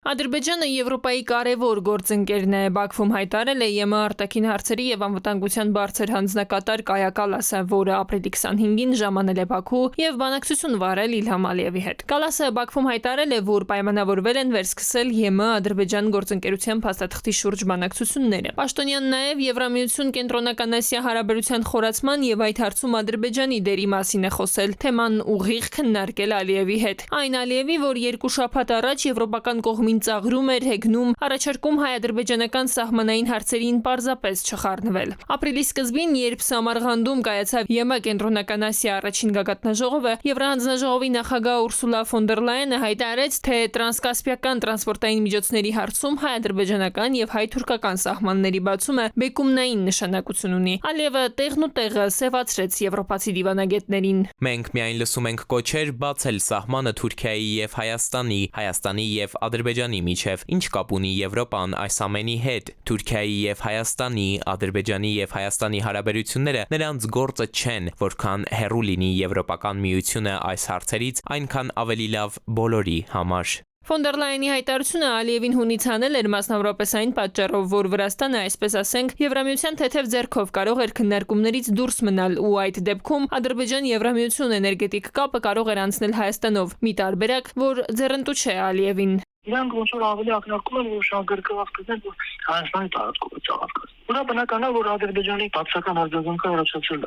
Ադրբեջանը Եվրոպայի կարևոր գործընկերն է, Բաքվում հայտարարել է ԵՄ արտաքին հարցերի եւ անվտանգության բարձր հանձնակատար Կայա Կալասը, որը ապրիլի 25-ին ժամանել է Բաքու եւ բանակցություն վարել Իլհամ Ալիևի հետ։ Կալասը Բաքվում հայտարարել է, որ պայմանավորվել են վերսկսել ԵՄ Ադրբեջան գործընկերության փաստաթղթի շուրջ բանակցությունները։ Պաշտոնյան նաեւ Եվրամիություն Կենտրոնական Ասիա հարաբերության խորացման եւ այդ հարցում Ադրբեջանի դերի մասին է խոսել, թեման ուղիղ քննարկել Ալիևի հետ։ Այն Ալիևի, որ երկու շաբաթ առաջ եվրոպական կողմից ծաղրում էր հեգնում առաջարկում հայ-ադրբեջանական սահմանային հարցերին պարզապես չխառնվել։ Ապրիլի սկզբին, երբ Սամարղանդում կայացավ ԵՄ Կենտրոնական Ասիա առաջին գագաթնաժողովը, Եվրահանձնաժողովի նախագահ Ուրսուլա ֆոն դեր Լայենը հայտարարեց, թե տրանսկասպիական տրանսպորտային միջոցների հարցում հայ-ադրբեջանական եւ հայ-թուրքական սահմանների բացումը բեկումնային նշանակություն ունի։ Ալիևը տեղն ու տեղը սևացրեց եվրոպացի դիվանագետներին։ Մենք միայն լսում ենք կոչեր բացել սահմանը Թուրքիայի եւ Հայաստանի եւ Ադրբեջանի միջև, ինչ կապ ունի Եվրոպան այս ամենի հետ։ Թուրքիայի եւ Հայաստանի, Ադրբեջանի եւ Հայաստանի հարաբերությունները նրանց գործը չեն, որքան հեռու լինի Եվրոպական միությունը այս հարցերից, այնքան ավելի լավ բոլորի համար։ Ֆոն դեր Լայենի հայտարարությունը Ալիևին հունից հանել էր մասնավորապես այն պատճառով, որ Վրաստանը, այսպես ասենք, Եվրամիության թեթև ձեռքով կարող էր քննարկումներից դուրս մնալ ու այդ դեպքում Ադրբեջան-Եվրամիություն էներգետիկ կապը կարող էր անցնել Հայաստանով, մի տարբերակ, որ ձեռնտու չէ Ալիևին։ Իրանք ոնց որ ավելի ակնարկում են, որ շահագրգռված կզեն, որ Հայաստանի տարածքով է ծաղկած։ Ուրա բնական է, որ Ադրբեջանի բացական արձագանքը առաջացել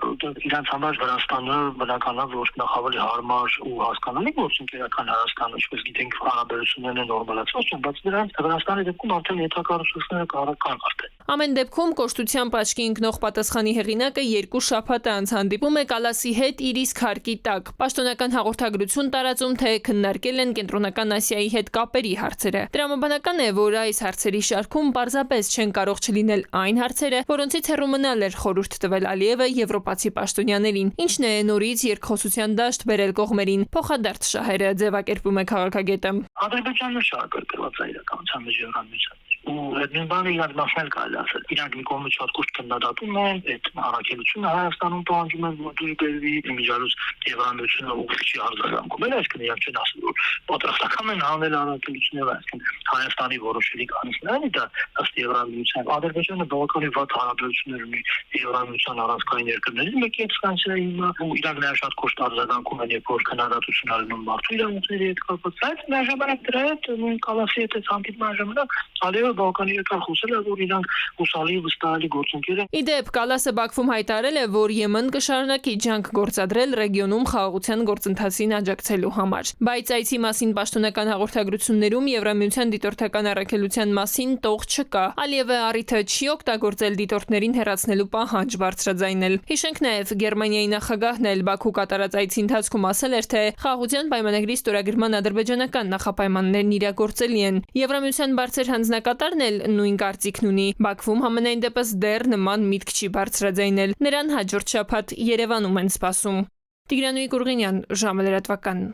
իրանց համար Վրաստանը բնական է, որ նախավելի հարմար ու հասկանալի գործընկերական Հայաստանը, ինչպես գիտենք, հարաբերություններն են նորմալացված, բայց դրանց Վրաստանի դեպքում արդեն ենթակառուցվածքները կան արդեն։ Ամեն դեպքում կոշտությամբ աչքի ընկնող պատասխանի հեղինակը երկու շաբաթ անց հանդիպում է Կալասի հետ իր իսկ հարկի տակ։ Պաշտոնական հաղորդագրություն տարածում, թե քննարկել են Կենտրոնական Ասիայի հետ կապերի հարցերը։ Տրամաբանական է, որ այս հարցերի շարքում պարզապես չեն կարող չլինել այն հարցերը, որոնցից հեռու մնալ էր խորհուրդ տվել Ալիևը եվրոպացի պաշտոնյաներին։ Ինչն է նորից երկխոսության դաշտ բերել կողմերին, փոխադարձ շահերը ձևակերպում է քաղաքագետը։ Ադրբեջանը շահագրգռված է իրականության մեջ Եվրամիության մեջ։ Ու այդ նույն բանը իրանք մասնել կարելի ասել։ Իրանք մի կողմից շատ կուշտ քննադատում են, այդ առաքելությունը Հայաստանում պահանջում են, որ դուրս բերվի, իմիջիալուց Եվրամիությունը ուղիղ չի արձագանքում։ Այսինքն իրանք չեն ասում, որ պատրաստական են հանել առաքելությունները, այսինքն Հայաստանի որոշելի կանոնները դա ըստ Եվրամիության։ Ադրբեջանը բավականին վատ հարաբերություններ ունի Եվրամիության առանցքային երկրների մեկի հետ Ֆրանսիայի հիմա, ու իրանք նաև շատ կուշտ արձագանքում են, երբ որ քննադատություն անում մարդու իրավունքների հետ կապված։ Այդ միաժամանակ դրա հետ նույն Կալասի հետ հանդիպման ժամանակ Ալիևը բավականին երկար խոսել է, որ իրանք հուսալի վստահելի գործընկեր են։ Իդեպ Կալասը Բաքվում հայտարարել է, որ ԵՄ-ն կշարունակի ջանք գործադրել ռեգիոնում խաղաղության գործընթացին աջակցելու համար։ Բայց այցի մասին պաշտոնական հաղորդագրություններում Եվրամիության դիտորդական առաքելության մասին տող չկա։ Ալիևը առիթը չի օգտագործել դիտորդներին հեռացնելու պահանջ բարձրաձայնել։ Հիշենք նաև Գերմանիայի նախագահն էլ Բաքու կատարած այցի ընթացքում ասել էր, թե խաղաղության պայմանագրի ստորագրման ադրբեջանական նախապայմաններն իրագործելի են։ Եվրամիության բարձր հանձնակատարն էլ նույն կարծիքն ունի։ Բաքվում համենայն դեպս դեռ նման միտք չի բարձրաձայնել։ Նրան հաջորդ շաբաթ Երևանում են սպասում։ Տիգրան Գուրգենյան, ժամը լրատվական։